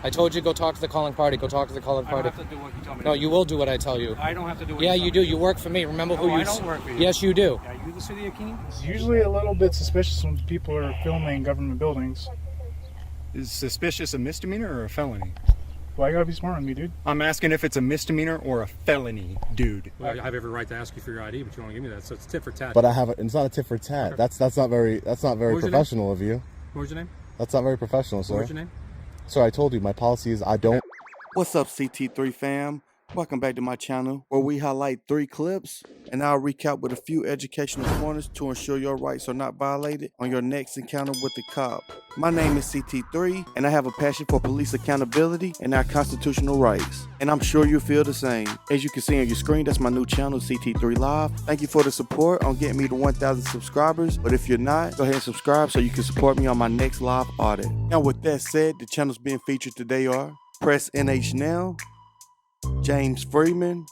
I told you go talk to the calling party. Go talk to the calling party. I don't have to do what you tell me. No, you will do what I tell you. I don't have to do what yeah, you you do. You work for me. Remember who you... I don't work for you. Yes, you do. Are you the city of Keene? It's usually a little bit suspicious when people are filming government buildings. Is suspicious a misdemeanor or a felony? Why you gotta be smart on me, dude? I'm asking if it's a misdemeanor or a felony, dude. Well, I have every right to ask you for your ID, but you don't give me that, so it's tit for tat. But I have it's not a tit for tat. Okay. That's not very professional of you. What was your name? That's not very professional, sir. What was your name? Sir, I told you my policy is I don't. What's up, CT3 fam? Welcome back to my channel where we highlight 3 clips and I'll recap with a few educational pointers to ensure your rights are not violated on your next encounter with the cop. My name is CT3 and I have a passion for police accountability and our constitutional rights. And I'm sure you feel the same. As you can see on your screen, that's my new channel, CT3 Live. Thank you for the support on getting me to 1,000 subscribers. But if you're not, go ahead and subscribe so you can support me on my next live audit. Now with that said, the channels being featured today are Press NH Now, James Freeman,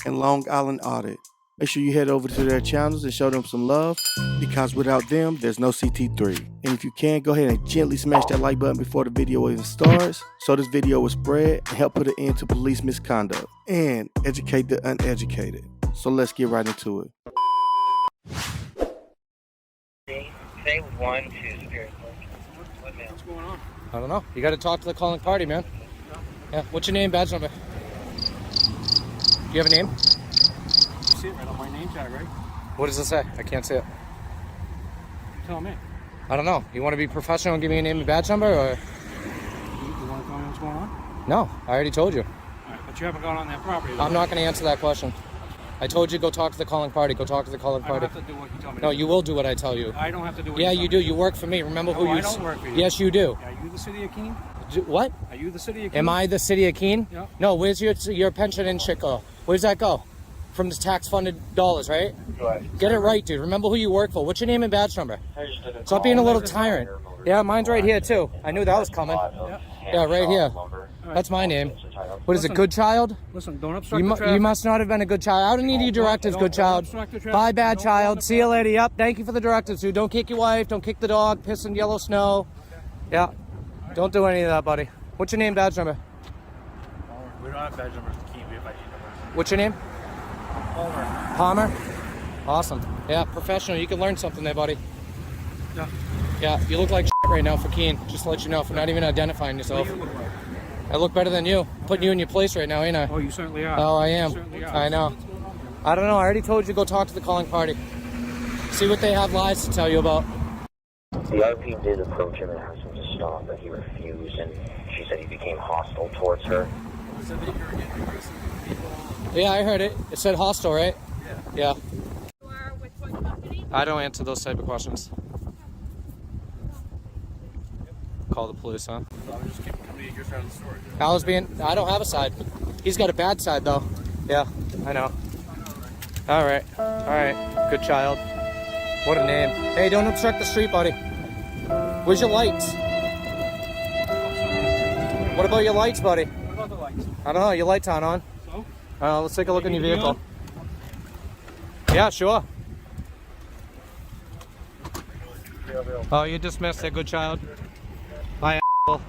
and Long Island Audit. Make sure you head over to their channels and show them some love, because without them, there's no CT3. And if you can, go ahead and gently smash that like button before the video even starts, so this video will spread and help put an end to police misconduct and educate the uneducated. So let's get right into it. Say 1 to Spirit. What's going on? I don't know. You got to talk to the calling party, man. Yeah. What's your name, badge number? Do you have a name? You see it right on my name tag, right? What does it say? I can't see it. Tell me. I don't know. You want to be professional and give me a name and badge number, or? You want to tell me what's going on? No, I already told you. All right, but you haven't gone on that property. I'm not going to answer that question. I told you go talk to the calling party. Go talk to the calling party. I don't have to do what you tell me. No, you will do what I tell you. I don't have to do what Yeah, you tell you me. do. You work for me. Remember who No, you... I don't work for you. Yes, you do. Are you the city of Keene? What? Are you the city of Keene? Am I the city of Keene? Yeah. No, where's your pension and shit go? Where's that go? From the tax-funded dollars, right? Get it right, dude. Remember who you work for. What's your name and badge number? Stop being a little tyrant. Yeah, mine's right here, too. I knew that was coming. Yeah, right here. That's my name. What is it, good child? Listen, don't obstruct the traffic. You must not have been a good child. I don't need your directives, good child. Bye, bad child. See you later. Yep, thank you for the directives, dude. Don't kick your wife. Don't kick the dog. Piss in yellow snow. Yeah. Don't do any of that, buddy. What's your name, badge number? We don't have badge numbers to keep. We have ID numbers. What's your name? Palmer. Palmer? Awesome. Yeah, professional. You can learn something there, buddy. Yeah. Yeah, you look like shit right now for Keene. Just to let you know, for not even identifying yourself. I look better than you. Putting you in your place right now, ain't I? Oh, you certainly are. Oh, I You am. certainly are. I know. I don't know. I already told you go talk to the calling party. See what they have lies to tell you about. The RP did approach him and asked him to stop, but he refused, and she said he became hostile towards her. Yeah, I heard it. It said hostile, right? Yeah. You are with what company? I don't answer those type of questions. Call the police, huh? I was just coming to your side of the story. I don't have a side. He's got a bad side, though. Yeah, I know. All right. Good child. What a name. Hey, don't obstruct the street, buddy. Where's your lights? What about your lights, buddy? What about the lights? I don't know. Your lights aren't on. So? Let's take a look in your Maybe vehicle. Yeah, sure. Oh, you're dismissed there, good child. Bye, a**hole.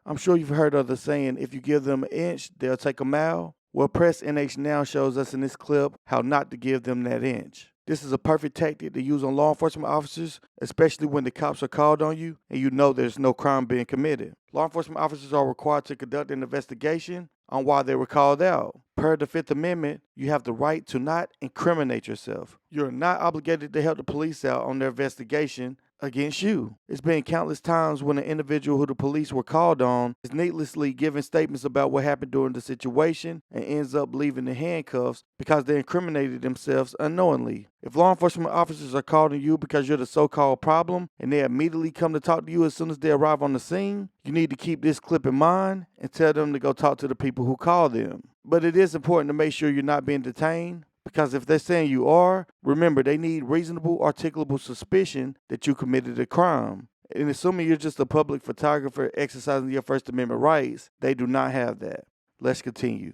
I'm sure you've heard of the saying, if you give them an inch, they'll take a mile. Well, Press NH Now shows us in this clip how not to give them that inch. This is a perfect tactic to use on law enforcement officers, especially when the cops are called on you and you know there's no crime being committed. Law enforcement officers are required to conduct an investigation on why they were called out. Per the Fifth Amendment, you have the right to not incriminate yourself. You're not obligated to help the police out on their investigation against you. It's been countless times when an individual who the police were called on is needlessly giving statements about what happened during the situation and ends up leaving the handcuffs because they incriminated themselves unknowingly. If law enforcement officers are called on you because you're the so-called problem and they immediately come to talk to you as soon as they arrive on the scene, you need to keep this clip in mind and tell them to go talk to the people who called them. But it is important to make sure you're not being detained, because if they're saying you are, remember they need reasonable, articulable suspicion that you committed a crime. And assuming you're just a public photographer exercising your First Amendment rights, they do not have that. Let's continue.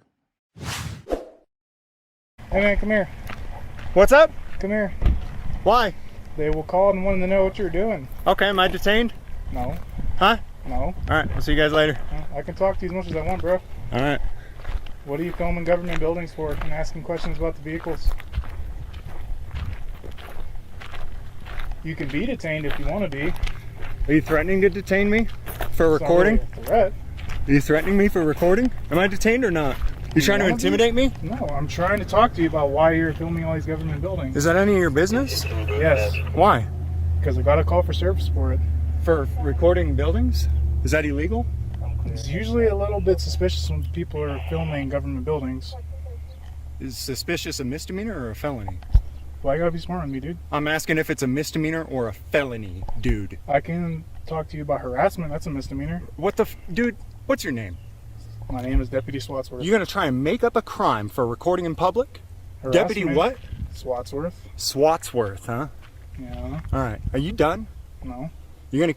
Hey man, come here. What's up? Come here. Why? They will call and want to know what you're doing. Okay, am I detained? No. Huh? No. All right, we'll see you guys later. I can talk to you as much as I want, bro. All right. What are you filming government buildings for and asking questions about the vehicles? You can be detained if you want to be. Are you threatening to detain me for recording? It's not really a threat. Are you threatening me for recording? Am I detained or not? You trying to wanna intimidate me? No, I'm trying to talk to you about why you're filming all these government buildings. Is that any of your business? Yes, Why? because I got a call for service for it. For recording buildings? Is that illegal? It's usually a little bit suspicious when people are filming government buildings. Is suspicious a misdemeanor or a felony? Why you gotta be smart on me, dude? I'm asking if it's a misdemeanor or a felony, dude. I can talk to you about harassment. That's a misdemeanor. What the dude, what's your name? My name is Deputy Swatsworth. You gonna try and make up a crime for recording in public? Harassment. Deputy what? Swatsworth. Swatsworth, huh? Yeah. Alright. Are you done? No. You're gonna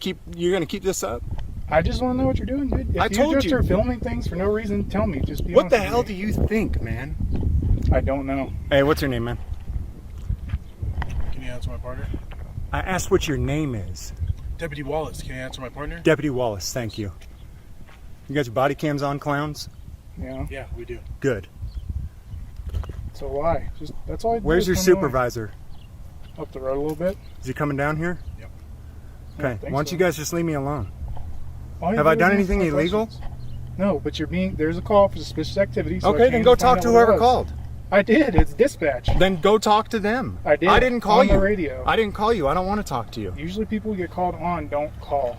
keep this up? I just want to know what you're doing, dude. If I told just you. are filming things for no reason, tell me. Just be What honest the with hell me. do you think, man? I don't know. Hey, what's your name, man? Can you answer my partner? I asked what your name is. Deputy Wallace, can you answer my partner? Deputy Wallace, thank you. You got your body cams on, clowns? Yeah. Yeah, we do. Good. So why? Just that's all I do. Where's is your come supervisor? Up the road a little bit. Is he coming down here? Yep. I don't Okay, think why don't so. you guys just leave me alone? All you Have do I is done answer anything my illegal? questions. No, but there's a call for suspicious activity. So I Okay, came then go to find talk out to what it whoever was. called. I did. It's dispatch. Then go talk to them. I did. I didn't call on you. the radio. I didn't call you. I don't want to talk to you. Usually people who get called on don't call.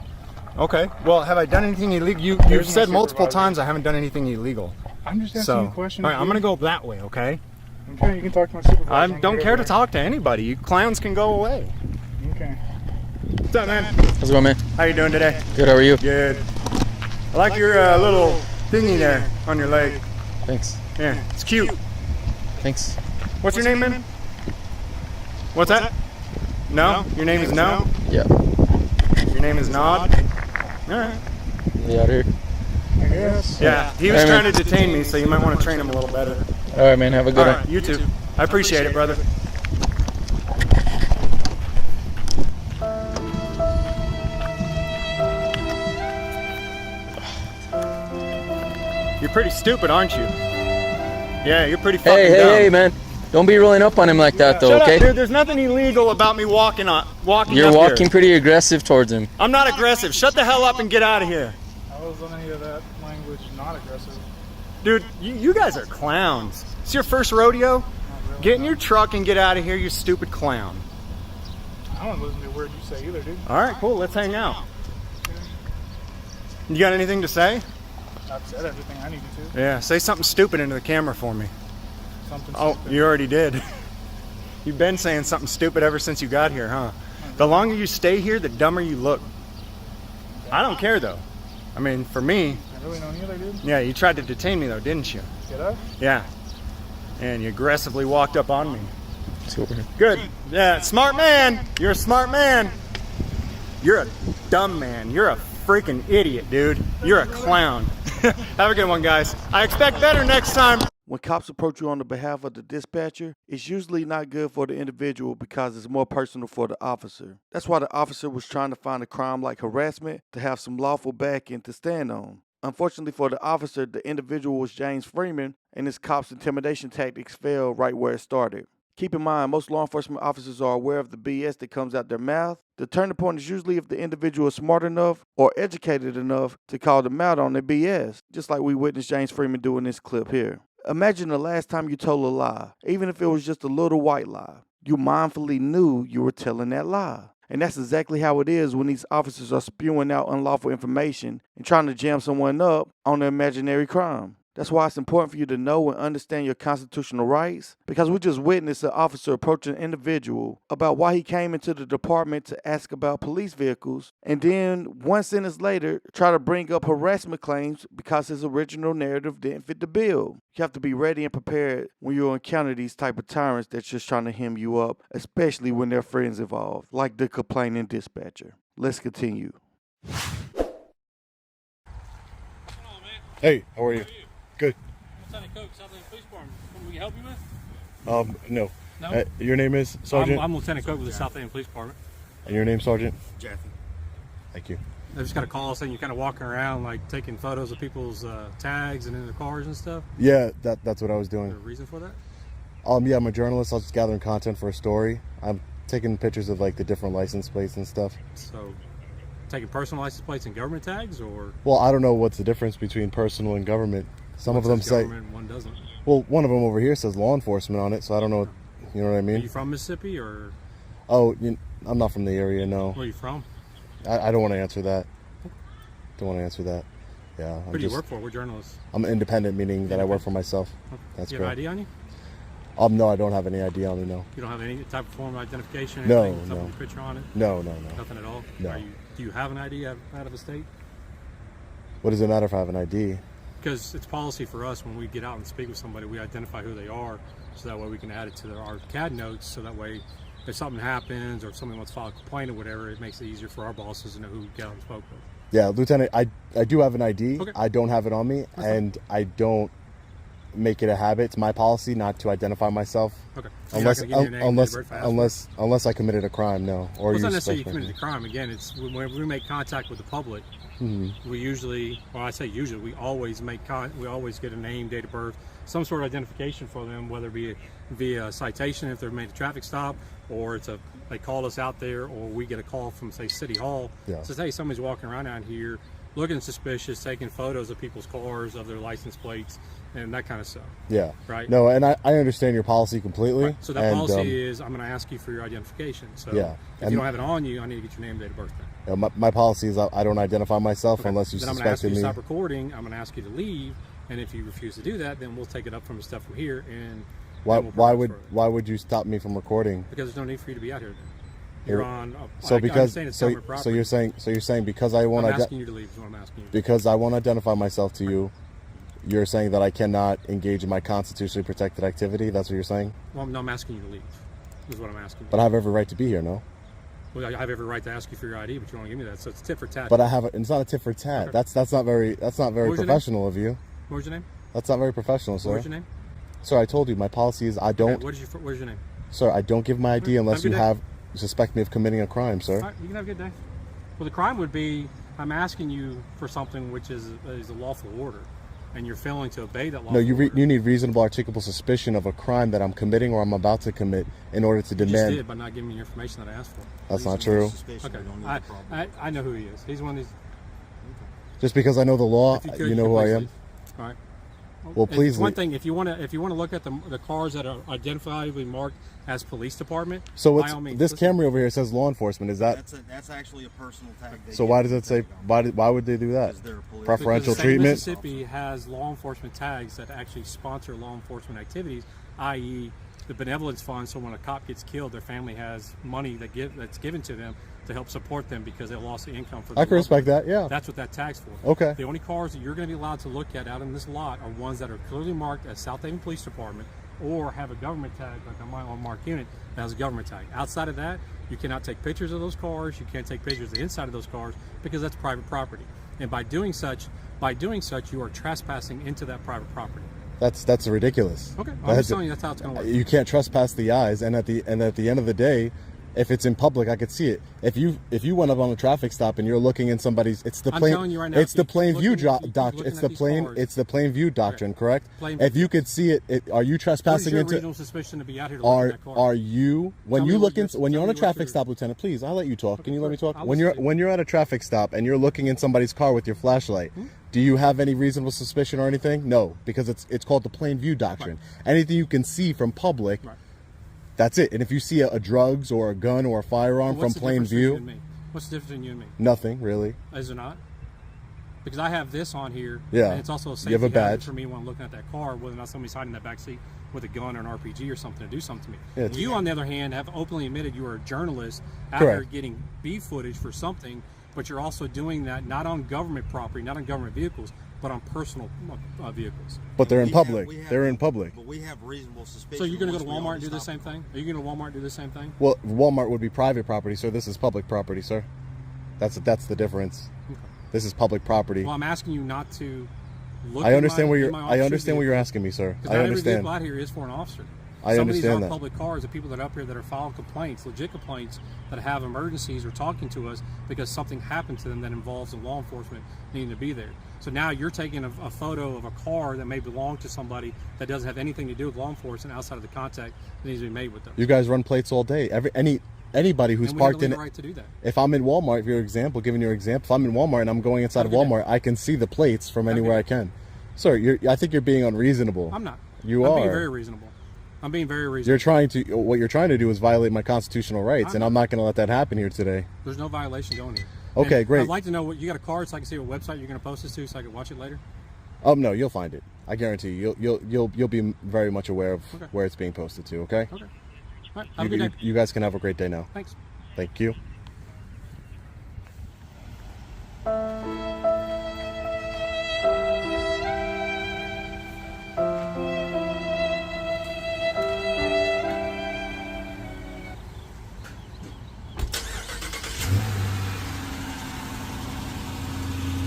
Okay. Well, have I done anything illegal? You've There's my said multiple supervisor. times I haven't done anything illegal. I'm just asking So, you questions. all right, I'm dude. gonna go that way. Okay. Okay, you can talk to my supervisor. I and don't get care over to talk to anybody. You clowns can go away. there. Okay. What's up, man? How's it going, man? How you doing today? Good, how are you? Good. I like your little thingy there on your leg. Thanks. Yeah, it's cute. Thanks. What's your name, man? What's that? No? Your name is No? Yeah. Your name is Nod? Alright. You out here? I guess. Yeah, he was Hey, trying man. to detain me, so you might want to train him a little better. All right, man. Have a good one. Alright, you too. I appreciate it, brother. You're pretty stupid, aren't you? Yeah, you're pretty fucking dumb. Hey, man. Don't be rolling up on him like that, though, Shut okay? up, dude. There's nothing illegal about me walking You're up walking here. pretty aggressive towards him. I'm not aggressive. Shut the hell up and get out of here. I was on any of that language not aggressive. Dude, you guys are clowns. It's your first rodeo? Get in your truck and get out of here, you stupid clown. I don't listen to a word you say either, dude. Alright, cool. Let's hang out. You got anything to say? I've said everything I needed to. Yeah, say something stupid into the camera for me. Something Oh, stupid. you already did. You've been saying something stupid ever since you got here, huh? The longer you stay here, the dumber you look. I don't care, though. I mean, for me, I really don't either, dude. yeah, you tried to detain me, though, didn't you? Did I? Yeah. And you aggressively walked up on me. Super. Good. Yeah, smart man. You're a smart man. You're a dumb man. You're a freaking idiot, dude. You're a clown. Have a good one, guys. I expect better next time. When cops approach you on the behalf of the dispatcher, it's usually not good for the individual because it's more personal for the officer. That's why the officer was trying to find a crime like harassment to have some lawful backing to stand on. Unfortunately for the officer, the individual was James Freeman, and his cops' intimidation tactics failed right where it started. Keep in mind, most law enforcement officers are aware of the BS that comes out their mouth. The turning point is usually if the individual is smart enough or educated enough to call them out on their BS, just like we witnessed James Freeman do in this clip here. Imagine the last time you told a lie, even if it was just a little white lie. You mindfully knew you were telling that lie. And that's exactly how it is when these officers are spewing out unlawful information and trying to jam someone up on an imaginary crime. That's why it's important for you to know and understand your constitutional rights, because we just witnessed an officer approach an individual about why he came into the department to ask about police vehicles, and then 1 sentence later try to bring up harassment claims because his original narrative didn't fit the bill. You have to be ready and prepared when you encounter these type of tyrants that's just trying to hem you up, especially when there are friends involved, like the complaining dispatcher. Let's continue. Hey, how are you? Good. Lieutenant Coke, Southland Police Department. Something we can help you with? No. No? Your name is Sergeant? I'm Lieutenant Coke with the Southland Police Department. And your name, Sergeant? Jeffy. Thank you. They just got a call saying you're kind of walking around, like taking photos of people's tags and in their cars and stuff. Yeah, that's what I was Is there doing. a reason for that? Yeah, I'm a journalist. I was just gathering content for a story. I'm taking pictures of like the different license plates and stuff. So, taking personal license plates and government tags, or Well, I don't know what's the difference between personal and government. Some of them say, government, one doesn't. well, one of them over here says law enforcement on it, so I don't know. You know what I Are mean? you from Mississippi, or Oh, I'm not from the area. No, where are you from? I don't want to answer that. Don't want to answer that. Yeah, Who do you work for? We're journalists. I'm independent, meaning that I work for myself. That's Do you have correct. ID on you? No, I don't have any ID on me. No. You don't have any type of form of identification? No, Anything, no. Something with a picture on it? No. Nothing at all? No. Do you have an ID out of the state? What does it matter if I have an ID? Because it's policy for us when we get out and speak with somebody, we identify who they are, so that way we can add it to our CAD notes, so that way if something happens or if somebody wants to file a complaint or whatever, it makes it easier for our bosses to know who we got and spoke with. Yeah, Lieutenant, I do have an ID. Okay. I don't have it on me, and I don't make it a habit. It's my policy not to identify myself. Okay. So you're not gonna give your name to the bird fast? Unless I committed a crime, no. Or Well, it's you not necessarily you suspect me. committed a crime. Again, it's when we make contact with the public. We usually, well, I say usually, we always we always get a name, date of birth, some sort of identification for them, whether it be via a citation if they're made a traffic stop, or they call us out there, or we get a call from say City Hall. Yeah. Says, hey, somebody's walking around out here looking suspicious, taking photos of people's cars, of their license plates, and that kind of stuff. Yeah. Right. No, and I understand your policy completely. Right. So that and, policy is, I'm going to ask you for your identification. So Yeah. if you don't have it on you, I need to get your name, date of birth. my policy is I don't identify myself unless you Then I'm going to ask you suspected to me. stop recording. I'm going to ask you to leave, and if you refuse to do that, then we'll take it up from the stuff from here. And Why then we'll progress further. why would you stop me from recording? Because there's no need for you to be out here. Then you're on. So I because understand it's government so property. you're saying because I won't I'm asking you to leave. Is what I'm asking you. because I won't identify myself to you, you're saying that I cannot engage in my constitutionally protected activity. That's what you're saying. Well, no, I'm asking you to leave. Is what I'm asking you. But I have every right to be here, no? Well, I have every right to ask you for your ID, but you don't give me that. So it's tit for tat. But it's not a tit for tat. Okay. That's not very was your name? professional of you. What was your name? That's not very professional, What sir. was your name? Sir, I told you my policy is I don't. Okay, what is your name? Sir, I don't give my ID unless Have a you good day. suspect me of committing a crime, sir. All right, you can have a good day. Well, the crime would be I'm asking you for something which is a lawful order, and you're failing to obey that lawful No, order. you need reasonable, articulable suspiption of a crime that I'm committing or I'm about to commit in order to You just demand. did by not giving me the information that I asked for. That's not true. Okay, I know who he is. He's one of these. Just because I know the law, If you you could, know who I please am. leave. All right. Well, It's please one leave. thing, if you want to look at the cars that are identifiably marked as police department. So by what's all means, this listen. Camry over here says law enforcement? Is that That's actually a personal tag. so? Why does it say? Why would they do that? Because they're police. Preferential Because the state of treatment. Mississippi has law enforcement tags that actually sponsor law enforcement activities, i.e., the benevolence fund. So when a cop gets killed, their family has money that's given to them to help support them because they lost the income for. I can respect that. Yeah. That's what that tag's for. Okay. The only cars that you're going to be allowed to look at out in this lot are ones that are clearly marked as South Haven Police Department or have a government tag, like on my unmarked unit that has a government tag. Outside of that, you cannot take pictures of those cars. You can't take pictures of the inside of those cars because that's private property. And by doing such, you are trespassing into that private property. That's ridiculous. Okay, I'm just telling you that's how it's going to work. You can't trespass the eyes, and at the end of the day, if it's in public, I could see it. If you went up on a traffic stop and you're looking in somebody's, it's the I'm plain. telling you right now, it's if the you plain keep view looking- if you keep doctrine. looking It's at the these plain. cars- It's the plain view doctrine, correct? Plain if view. you could see it, are you What is trespassing your into? reasonable suspicion to be out here to look at that car? Are you when Tell you me look what your- in when you're tell on a me what traffic your- stop, Lieutenant? Please, I'll let you talk. Can you let me talk? I'll When listen to you. you're at a traffic stop and you're looking in somebody's car with your flashlight, do you have any reasonable suspicion or anything? No, because it's called the plain view doctrine. Anything you can see from public, that's it. And if you see a drugs or a gun or a firearm What's from the plain difference between you view, and me? What's the difference between you and me? nothing really. Is there not? Because I have this on here, Yeah. and it's also a You safety have a hazard badge. for me when I'm looking at that car, whether or not somebody's hiding in that back seat with a gun or an RPG or something to do something to me. Yeah, it's- You, on the other hand, have openly admitted you are a journalist out there Correct. getting B footage for something, but you're also doing that not on government property, not on government vehicles, but on personal vehicles. But they're in We have- public. we have- They're in public. But we have reasonable suspicion. So you're going to go to once we Walmart and do the already same stop thing? Are you going to Walmart and do the same thing? Well, Walmart would be private property, sir. This is public property, sir. That's the difference. This is public property. Well, I'm asking you not to look. I understand in what my you're. I officer's understand what you're vehicle, asking me, sir. because I not every understand. vehicle out here is for an officer. I Some of these understand are that. public cars, the people that are up here that are filing complaints, legit complaints, that have emergencies or talking to us because something happened to them that involves the law enforcement needing to be there. So now you're taking a photo of a car that may belong to somebody that doesn't have anything to do with law enforcement outside of the contact that needs to be made with them. You guys run plates all day. Anybody who's And we parked have in the right to do that. If I'm in Walmart, giving your example, if I'm in Walmart and I'm going inside of Walmart, I can see the plates from anywhere I can. Sir, I think you're being unreasonable. I'm not. You I'm are. being very reasonable. I'm being very reasonable. What you're trying to do is violate my constitutional rights, and I'm not going to let that happen here today. There's no violation going here. Okay, And great. I'd like to know what you got a card so I can see what website you're going to post this to so I can watch it later. No, you'll find it. I guarantee you. You'll be very much aware of where it's being posted to. Okay. Okay. All right. Have a good day. You guys can have a great day now. Thanks. Thank you.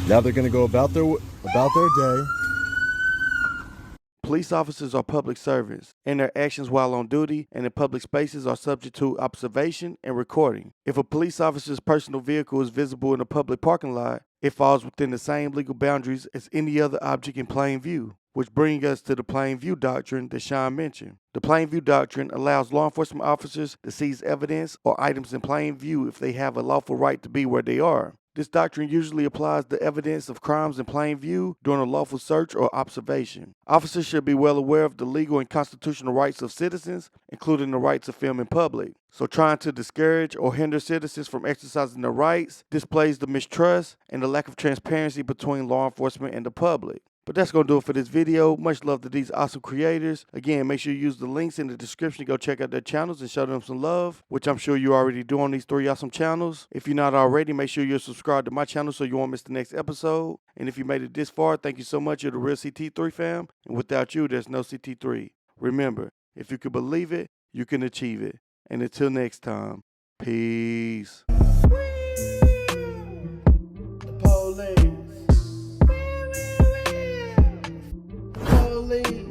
Now they're going to go about their day. Police officers are public servants, and their actions while on duty and in public spaces are subject to observation and recording. If a police officer's personal vehicle is visible in a public parking lot, it falls within the same legal boundaries as any other object in plain view, which brings us to the plain view doctrine that Sean mentioned. The plain view doctrine allows law enforcement officers to seize evidence or items in plain view if they have a lawful right to be where they are. This doctrine usually applies to evidence of crimes in plain view during a lawful search or observation. Officers should be well aware of the legal and constitutional rights of citizens, including the right to film in public. So trying to discourage or hinder citizens from exercising their rights displays the mistrust and the lack of transparency between law enforcement and the public. But that's going to do it for this video. Much love to these awesome creators. Again, make sure you use the links in the description to go check out their channels and show them some love, which I'm sure you already do on these 3 awesome channels. If you're not already, make sure you're subscribed to my channel so you won't miss the next episode. And if you made it this far, thank you so much. You're the real CT3 fam. And without you, there's no CT3. Remember, if you can believe it, you can achieve it. And until next time, peace. Police.